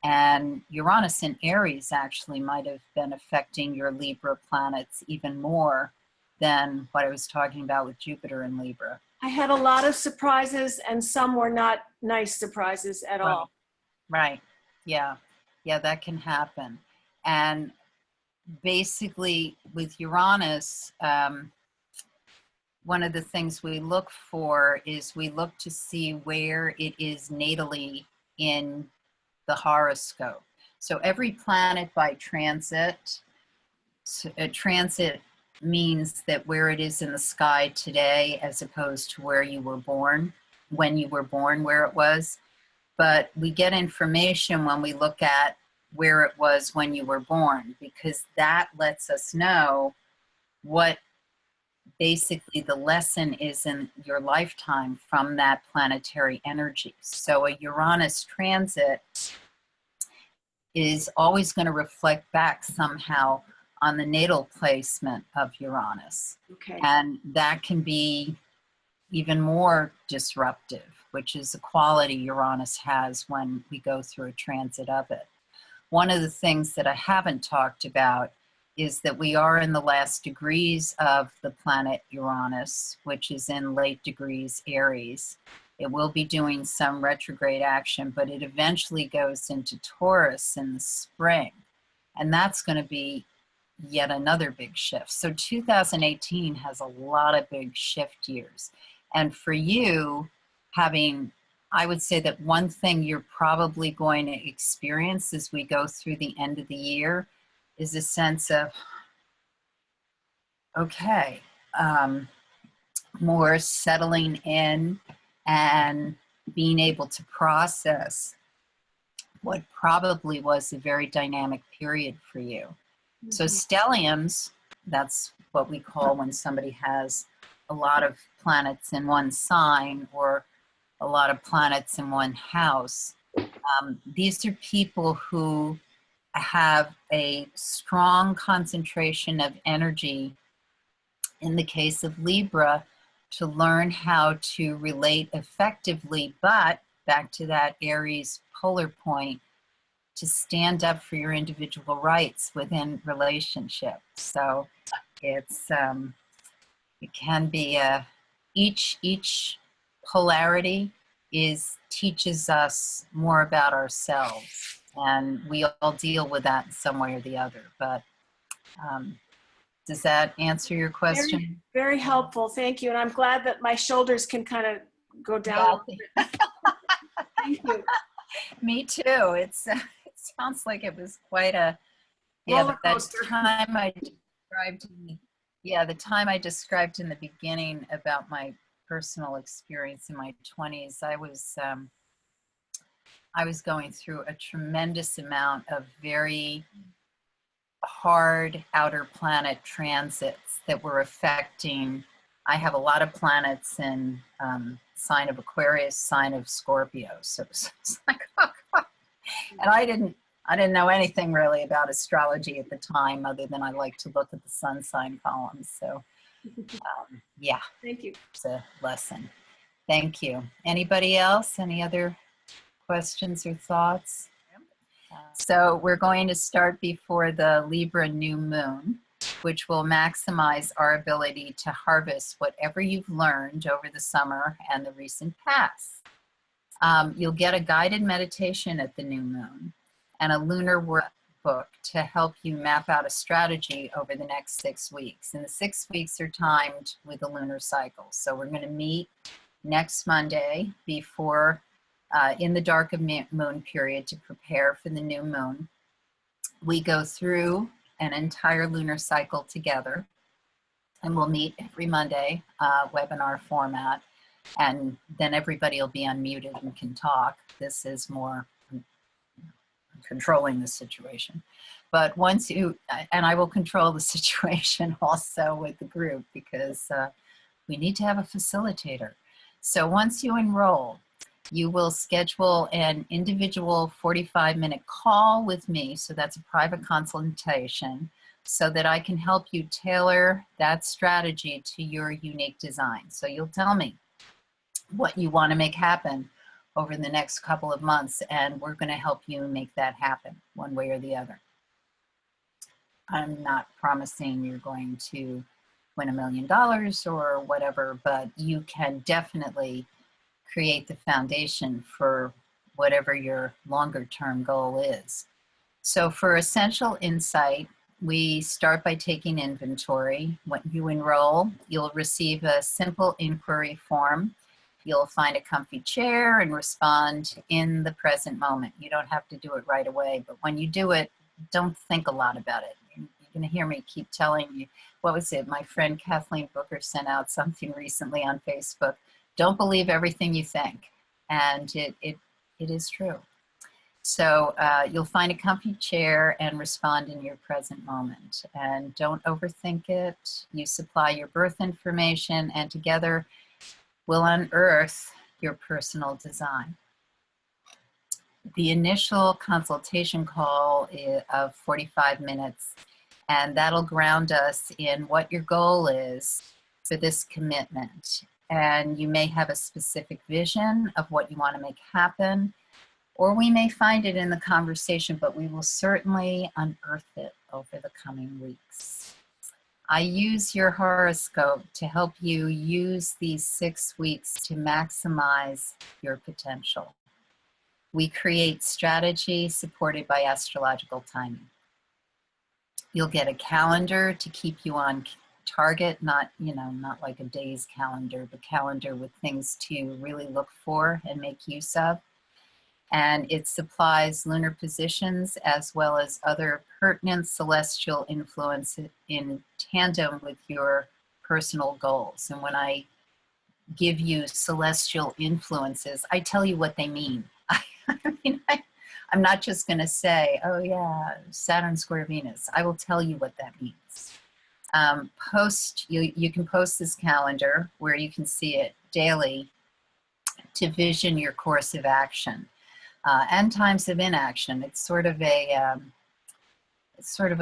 And Uranus and Aries actually might have been affecting your Libra planets even more than what I was talking about with Jupiter and Libra. I had a lot of surprises and some were not nice surprises at all. Right. Yeah. Yeah, that can happen. And basically with Uranus, one of the things we look for is we look to see where it is natally in the horoscope. So every planet by transit, a transit means that where it is in the sky today as opposed to where you were born, when you were born, where it was. But we get information when we look at where it was when you were born, because that lets us know what basically the lesson is in your lifetime from that planetary energy. So a Uranus transit is always going to reflect back somehow on the natal placement of Uranus. Okay. And that can be even more disruptive, which is a quality Uranus has when we go through a transit of it. One of the things that I haven't talked about is that we are in the last degrees of the planet Uranus, which is in late degrees Aries. It will be doing some retrograde action, but it eventually goes into Taurus in the spring. And that's going to be yet another big shift. So 2018 has a lot of big shift years. And for you, I would say that one thing you're probably going to experience as we go through the end of the year is a sense of, okay, more settling in and being able to process what probably was a very dynamic period for you. Mm-hmm. So stelliums, that's what we call when somebody has a lot of planets in one sign or a lot of planets in one house. These are people who have a strong concentration of energy, in the case of Libra, to learn how to relate effectively, but back to that Aries polar point, to stand up for your individual rights within relationships. So it's it can be each polarity teaches us more about ourselves, and we all deal with that in some way or the other. But does that answer your question? Very, very helpful. Thank you. And I'm glad that my shoulders can kind of go down. Yeah. Thank you. Me too. It sounds like it was quite a roller coaster. The time I described in the beginning about my personal experience in my 20s, I was going through a tremendous amount of very hard outer planet transits that were affecting. I have a lot of planets in sign of Aquarius, sign of Scorpio. So it's like, oh God. And I didn't know anything really about astrology at the time, other than I like to look at the sun sign columns. So yeah. Thank you. It's a lesson. Thank you. Anybody else? Any other questions or thoughts? So we're going to start before the Libra new moon, which will maximize our ability to harvest whatever you've learned over the summer and the recent past. You'll get a guided meditation at the new moon and a lunar workbook to help you map out a strategy over the next 6 weeks. And the 6 weeks are timed with the lunar cycle. So we're going to meet next Monday before in the dark of moon period to prepare for the new moon. We go through an entire lunar cycle together, and we'll meet every Monday, webinar format, and then everybody will be unmuted and can talk. This is more controlling the situation. But once and I will control the situation also with the group, because we need to have a facilitator. So once you enroll, you will schedule an individual 45-minute call with me. So that's a private consultation, so that I can help you tailor that strategy to your unique design. So you'll tell me what you want to make happen over the next couple of months, and we're going to help you make that happen one way or the other. I'm not promising you're going to win $1 million or whatever, but you can definitely create the foundation for whatever your longer term goal is. So for essential insight, We start by taking inventory. When you enroll, you'll receive a simple inquiry form. You'll find a comfy chair and respond in the present moment. You don't have to do it right away, but when you do it, don't think a lot about it. You're going to hear me keep telling you, what was it? My friend Kathleen Booker sent out something recently on Facebook. Don't believe everything you think. And it is true. So you'll find a comfy chair and respond in your present moment. And don't overthink it. You supply your birth information, and together we'll unearth your personal design. The initial consultation call is of 45 minutes, and that'll ground us in what your goal is for this commitment. And you may have a specific vision of what you want to make happen, or we may find it in the conversation, but we will certainly unearth it over the coming weeks. I use your horoscope to help you use these 6 weeks to maximize your potential. We create strategy supported by astrological timing. You'll get a calendar to keep you on target, not like a day's calendar, but calendar with things to really look for and make use of. And it supplies lunar positions as well as other pertinent celestial influence in tandem with your personal goals. And when I give you celestial influences, I tell you what they mean. I'm not just going to say, oh yeah, Saturn square Venus. I will tell you what that means. You can post this calendar where you can see it daily to vision your course of action. And times of inaction. It's sort of a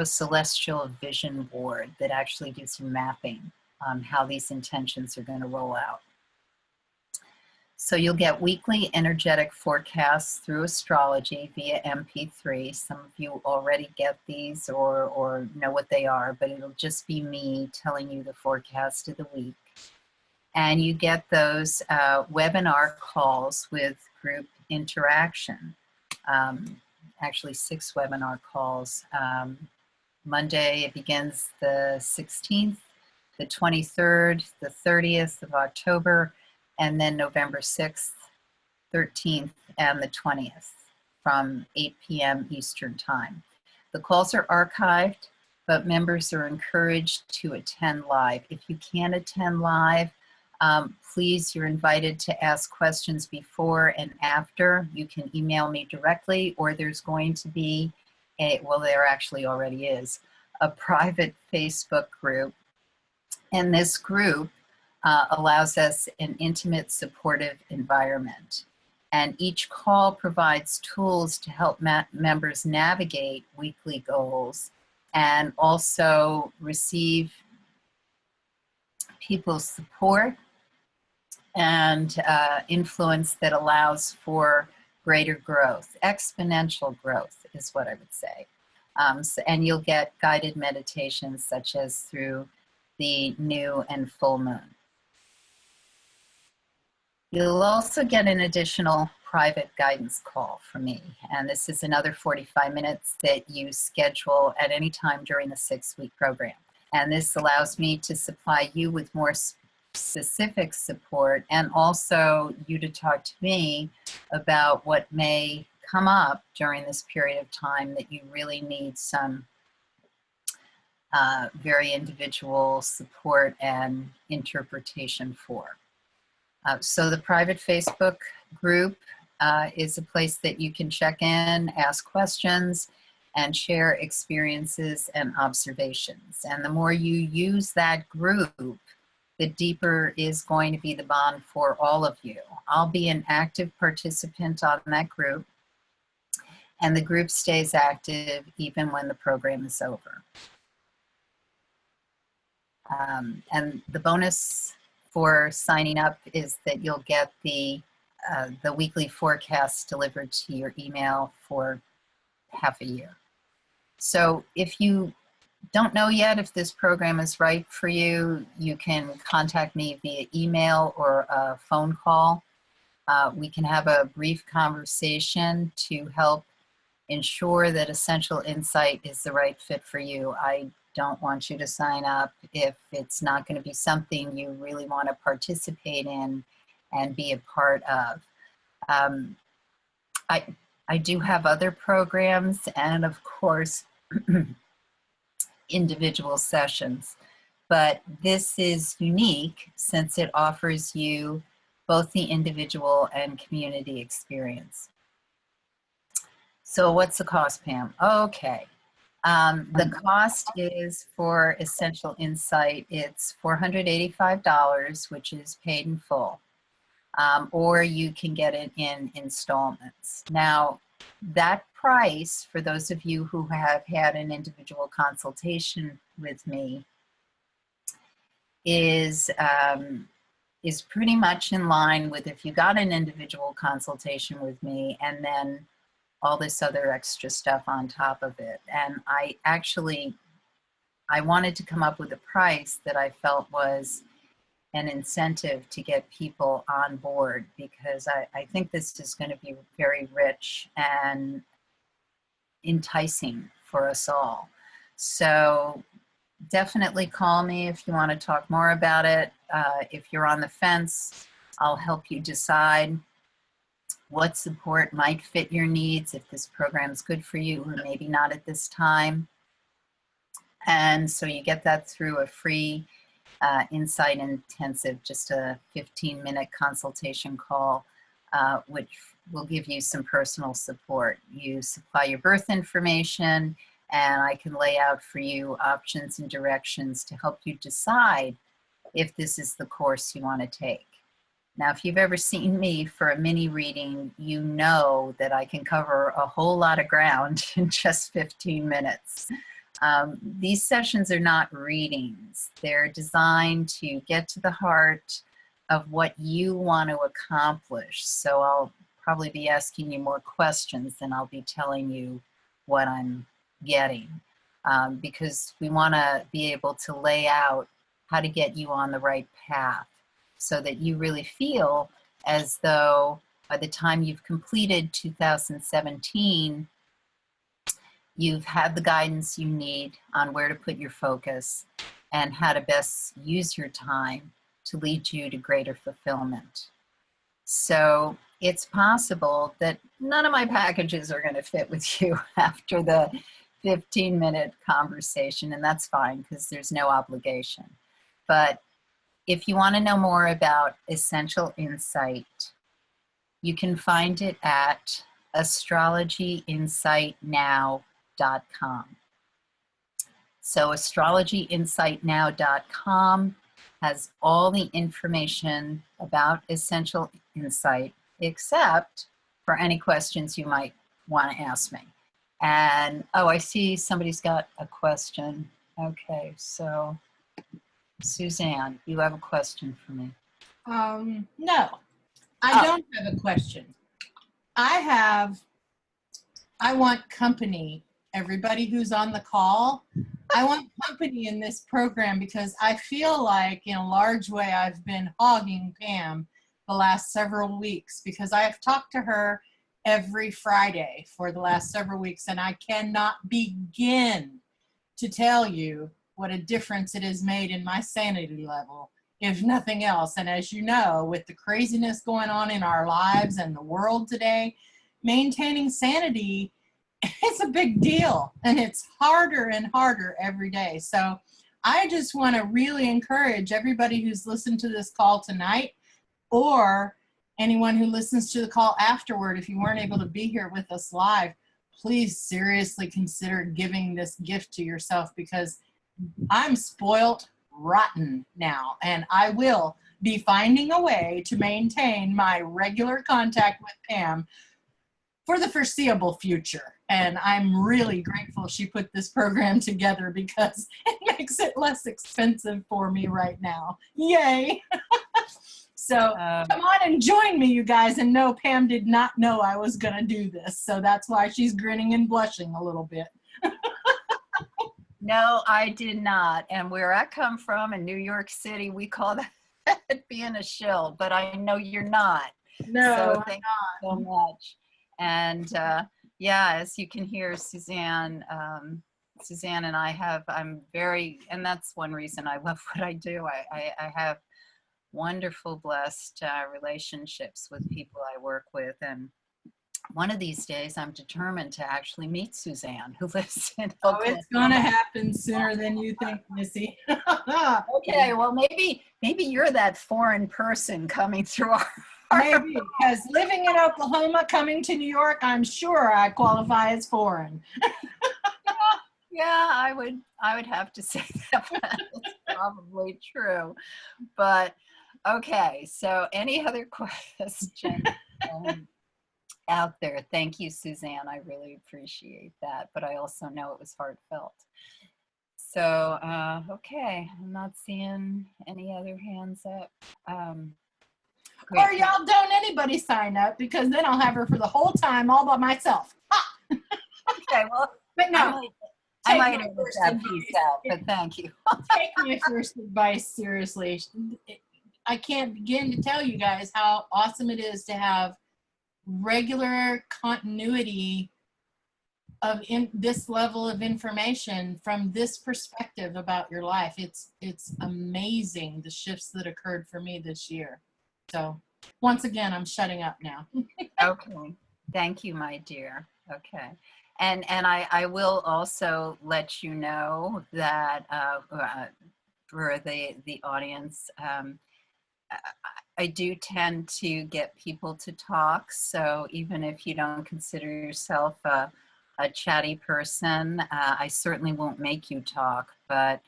celestial vision board that actually gives you mapping on how these intentions are going to roll out. So you'll get weekly energetic forecasts through astrology via MP3. Some of you already get these or know what they are, but it'll just be me telling you the forecast of the week. And you get those webinar calls with group interaction. Actually 6 webinar calls. Monday, it begins the 16th, the 23rd, the 30th of October, and then November 6th, 13th, and the 20th from 8 p.m. Eastern Time. The calls are archived, but members are encouraged to attend live. If you can't attend live, please, you're invited to ask questions before and after. You can email me directly, or there's going to be there actually already is, a private Facebook group. And this group allows us an intimate, supportive environment. And each call provides tools to help members navigate weekly goals and also receive people's support and influence that allows for greater growth. Exponential growth is what I would say. And you'll get guided meditations such as through the new and full moon. You'll also get an additional private guidance call from me. And this is another 45 minutes that you schedule at any time during the 6-week program. And this allows me to supply you with more specific support and also you to talk to me about what may come up during this period of time that you really need some very individual support and interpretation for. So the private Facebook group is a place that you can check in, ask questions, and share experiences and observations. And the more you use that group, the deeper is going to be the bond for all of you. I'll be an active participant on that group, and the group stays active even when the program is over. And the bonus for signing up is that you'll get the weekly forecast delivered to your email for half a year. So if you don't know yet if this program is right for you, you can contact me via email or a phone call. We can have a brief conversation to help ensure that Essential Insight is the right fit for you. I don't want you to sign up if it's not going to be something you really want to participate in and be a part of. Um, I do have other programs and, of course, individual sessions, but this is unique since it offers you both the individual and community experience. So what's the cost, Pam? Okay. The cost is for Essential Insight, it's $485, which is paid in full, or you can get it in installments. Now, that price, for those of you who have had an individual consultation with me, is pretty much in line with if you got an individual consultation with me and then all this other extra stuff on top of it. And I wanted to come up with a price that I felt was an incentive to get people on board, because I think this is going to be very rich and enticing for us all. So definitely call me if you want to talk more about it. If you're on the fence, I'll help you decide what support might fit your needs, if this program is good for you or maybe not at this time. And so you get that through a free Insight Intensive, just a 15-minute consultation call, which will give you some personal support. You supply your birth information, and I can lay out for you options and directions to help you decide if this is the course you want to take. Now, if you've ever seen me for a mini reading, you know that I can cover a whole lot of ground in just 15 minutes. These sessions are not readings. They're designed to get to the heart of what you want to accomplish. So I'll probably be asking you more questions than I'll be telling you what I'm getting, because we want to be able to lay out how to get you on the right path so that you really feel as though by the time you've completed 2017, you've had the guidance you need on where to put your focus and how to best use your time to lead you to greater fulfillment. So it's possible that none of my packages are going to fit with you after the 15-minute conversation, and that's fine because there's no obligation. But if you want to know more about Essential Insight, you can find it at astrologyinsightnow.com. So astrologyinsightnow.com has all the information about Essential Insight, except for any questions you might want to ask me. And, oh, I see somebody's got a question. Okay, so Suzanne, you have a question for me? No, I don't have a question. I want company. Everybody who's on the call, I want company in this program because I feel like in a large way I've been hogging Pam the last several weeks because I have talked to her every Friday for the last several weeks, and I cannot begin to tell you what a difference it has made in my sanity level, if nothing else. And as you know, with the craziness going on in our lives and the world today, maintaining sanity is a big deal, and it's harder and harder every day. So I just want to really encourage everybody who's listened to this call tonight, or anyone who listens to the call afterward, if you weren't able to be here with us live, please seriously consider giving this gift to yourself, because I'm spoiled rotten now, and I will be finding a way to maintain my regular contact with Pam for the foreseeable future. And I'm really grateful she put this program together because it makes it less expensive for me right now. Yay! So come on and join me, you guys. And no, Pam did not know I was going to do this. So that's why she's grinning and blushing a little bit. No, I did not. And where I come from in New York City, we call that being a shill, but I know you're not. No, so thank you so much. And Yeah, as you can hear, Suzanne and I have, and that's one reason I love what I do. I have wonderful, blessed relationships with people I work with. And one of these days, I'm determined to actually meet Suzanne, who lives in Oh, Oklahoma. it's going to happen sooner than you think, Missy. Okay, well, maybe you're that foreign person coming through our. Maybe, because living in Oklahoma, coming to New York, I'm sure I qualify as foreign. Yeah, I would have to say that that's probably true. But okay, so any other questions out there? Thank you, Suzanne. I really appreciate that, but I also know it was heartfelt. So, okay, I'm not seeing any other hands up. Or y'all don't anybody sign up, because then I'll have her for the whole time all by myself. Ha! Okay, well, But no, I might edit that piece out, but thank you. take my first advice seriously. I can't begin to tell you guys how awesome it is to have regular continuity of this level of information from this perspective about your life. It's amazing, the shifts that occurred for me this year. So once again, I'm shutting up now. Okay, thank you, my dear. Okay, and I will also let you know that for the audience, I do tend to get people to talk. So even if you don't consider yourself a chatty person, I certainly won't make you talk. But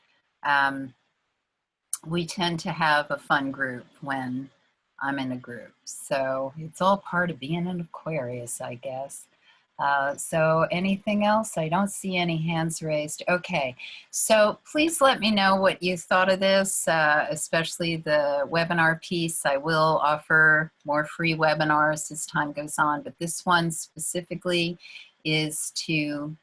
we tend to have a fun group when I'm in a group. So it's all part of being an Aquarius, I guess. So anything else? I don't see any hands raised. Okay, so please let me know what you thought of this, especially the webinar piece. I will offer more free webinars as time goes on, but this one specifically is to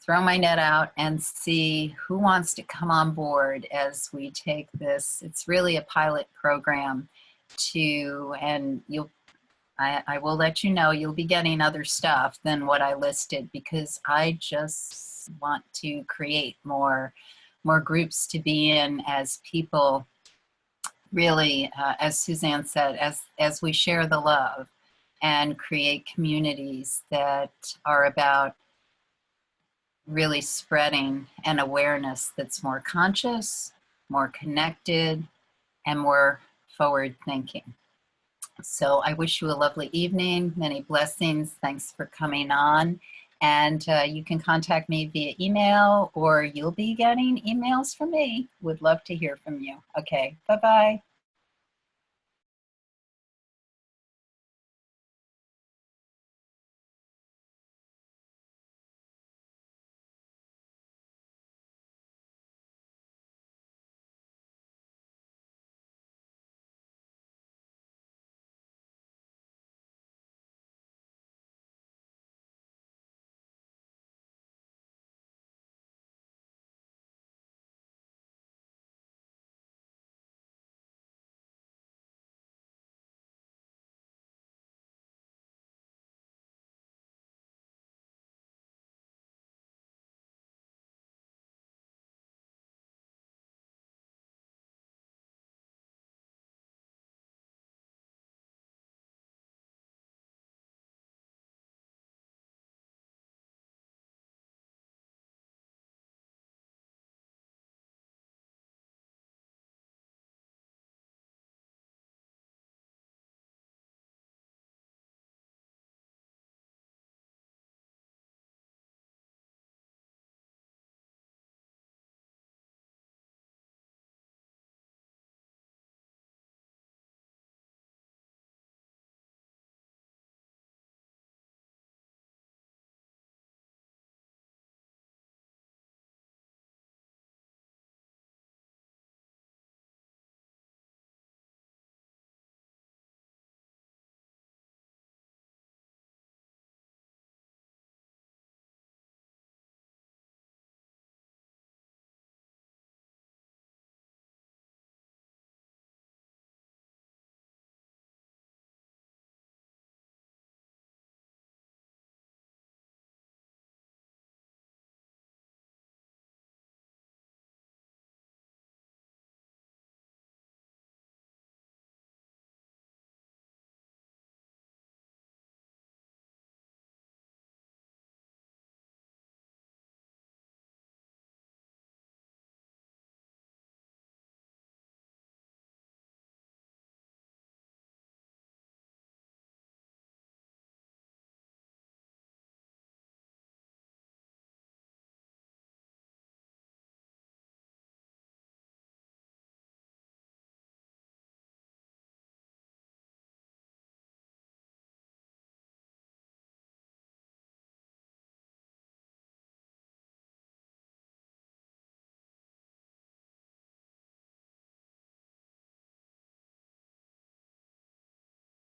throw my net out and see who wants to come on board as we take this. It's really a pilot program and I will let you know you'll be getting other stuff than what I listed, because I just want to create more groups to be in as people really, as Suzanne said, as we share the love and create communities that are about really spreading an awareness that's more conscious, more connected, and more forward thinking. So I wish you a lovely evening, many blessings. Thanks for coming on. And you can contact me via email, or you'll be getting emails from me. Would love to hear from you. Okay, bye-bye.